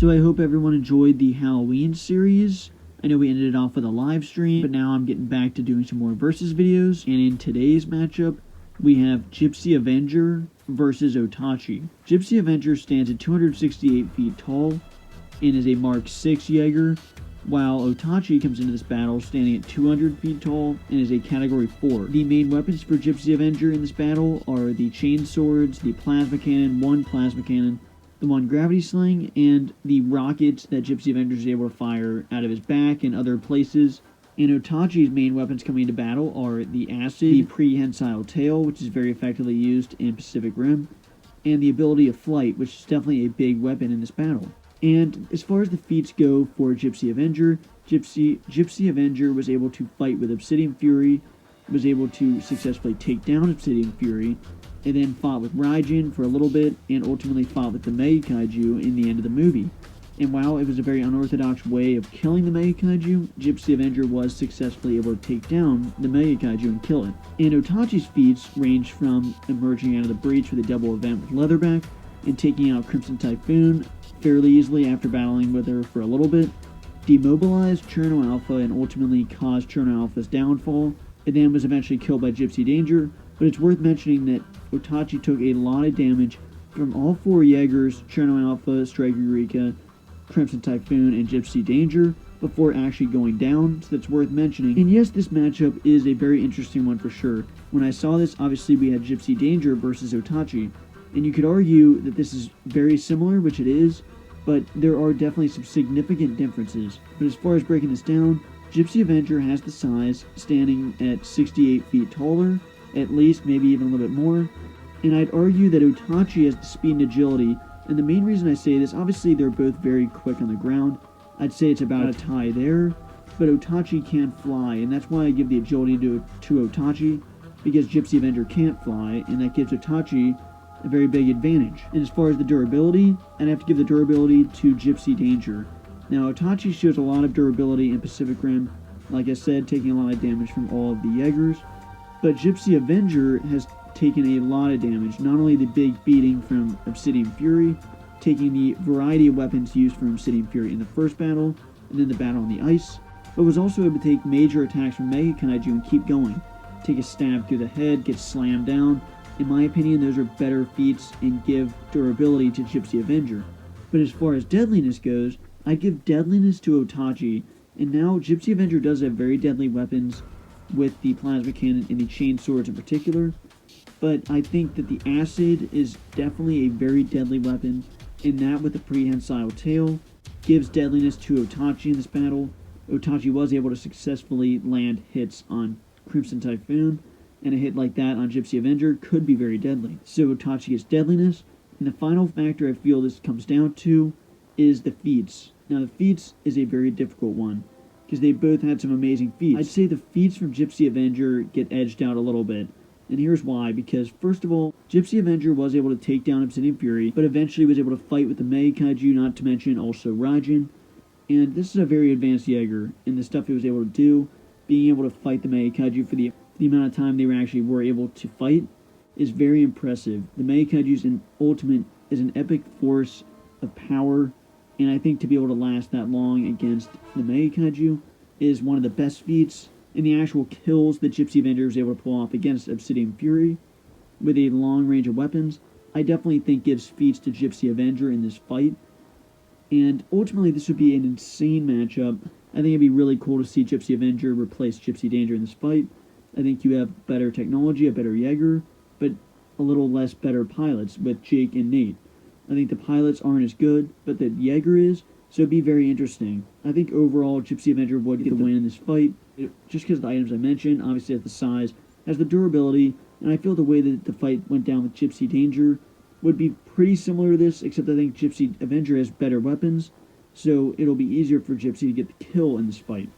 So I hope everyone enjoyed the Halloween series. I know we ended it off with a live stream, but now I'm getting back to doing some more versus videos. And in today's matchup, we have Gipsy Avenger versus Otachi. Gipsy Avenger stands at 268 feet tall and is a Mark 6 Jaeger, while Otachi comes into this battle standing at 200 feet tall and is a Category 4. The main weapons for Gipsy Avenger in this battle are the chain swords, the plasma cannon, one plasma cannon, the one gravity sling, and the rockets that Gipsy Avenger is able to fire out of his back and other places. And Otachi's main weapons coming into battle are the acid, the prehensile tail, which is very effectively used in Pacific Rim, and the ability of flight, which is definitely a big weapon in this battle. And as far as the feats go for Gipsy Avenger, Gipsy Avenger was able to fight with Obsidian Fury, was able to successfully take down Obsidian Fury, and then fought with Raijin for a little bit, and ultimately fought with the Mega Kaiju in the end of the movie. And while it was a very unorthodox way of killing the Mega Kaiju, Gipsy Avenger was successfully able to take down the Mega Kaiju and kill it. And Otachi's feats range from emerging out of the breach with a double event with Leatherback, and taking out Crimson Typhoon fairly easily after battling with her for a little bit, demobilized Cherno Alpha and ultimately caused Cherno Alpha's downfall, and then was eventually killed by Gipsy Danger. But it's worth mentioning that Otachi took a lot of damage from all four Jaegers, Cherno Alpha, Strike Eureka, Crimson Typhoon, and Gipsy Danger, before actually going down, so that's worth mentioning. And yes, this matchup is a very interesting one for sure. When I saw this, obviously we had Gipsy Danger versus Otachi, and you could argue that this is very similar, which it is, but there are definitely some significant differences. But as far as breaking this down, Gipsy Avenger has the size, standing at 68 feet taller, at least, maybe even a little bit more, and I'd argue that Otachi has the speed and agility, and the main reason I say this, obviously they're both very quick on the ground. I'd say it's about a tie there, but Otachi can fly, and that's why I give the agility to Otachi, because Gipsy Avenger can't fly, and that gives Otachi a very big advantage. And as far as the durability, I'd have to give the durability to Gipsy Danger. Now, Otachi shows a lot of durability in Pacific Rim, like I said, taking a lot of damage from all of the Jaegers, but Gipsy Avenger has taken a lot of damage, not only the big beating from Obsidian Fury, taking the variety of weapons used from Obsidian Fury in the first battle, and then the battle on the ice, but was also able to take major attacks from Mega Kaiju and keep going. Take a stab through the head, get slammed down. In my opinion, those are better feats and give durability to Gipsy Avenger. But as far as deadliness goes, I'd give deadliness to Otachi, and now Gipsy Avenger does have very deadly weapons with the plasma cannon and the chain swords in particular, but I think that the acid is definitely a very deadly weapon, and that with the prehensile tail gives deadliness to Otachi in this battle. Otachi was able to successfully land hits on Crimson Typhoon, and a hit like that on Gipsy Avenger could be very deadly. So Otachi gets deadliness, and the final factor I feel this comes down to is the feats. Now the feats is a very difficult one, because they both had some amazing feats. I'd say the feats from Gipsy Avenger get edged out a little bit, and here's why. Because first of all, Gipsy Avenger was able to take down Obsidian Fury, but eventually was able to fight with the Mega Kaiju, not to mention also Raijin. And this is a very advanced Jaeger, and the stuff he was able to do, being able to fight the Mega Kaiju for the amount of time they were able to fight, is very impressive. The Mega Kaiju's ultimate is an epic force of power, and I think to be able to last that long against the Mega Kaiju is one of the best feats. And the actual kills that Gipsy Avenger was able to pull off against Obsidian Fury with a long range of weapons, I definitely think gives feats to Gipsy Avenger in this fight. And ultimately, this would be an insane matchup. I think it'd be really cool to see Gipsy Avenger replace Gipsy Danger in this fight. I think you have better technology, a better Jaeger, but a little less better pilots with Jake and Nate. I think the pilots aren't as good, but the Jaeger is, so it'd be very interesting. I think overall, Gipsy Avenger would get the win in this fight, just because of the items I mentioned. Obviously, has the size, has the durability, and I feel the way that the fight went down with Gipsy Danger would be pretty similar to this, except I think Gipsy Avenger has better weapons, so it'll be easier for Gipsy to get the kill in this fight.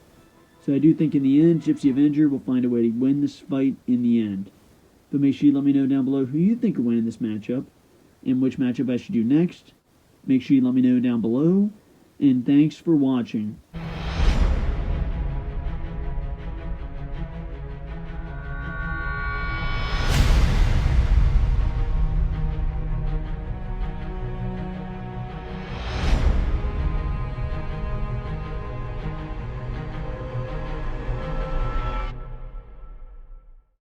So I do think in the end, Gipsy Avenger will find a way to win this fight in the end. But make sure you let me know down below who you think will win in this matchup, and which matchup I should do next. Make sure you let me know down below, and thanks for watching.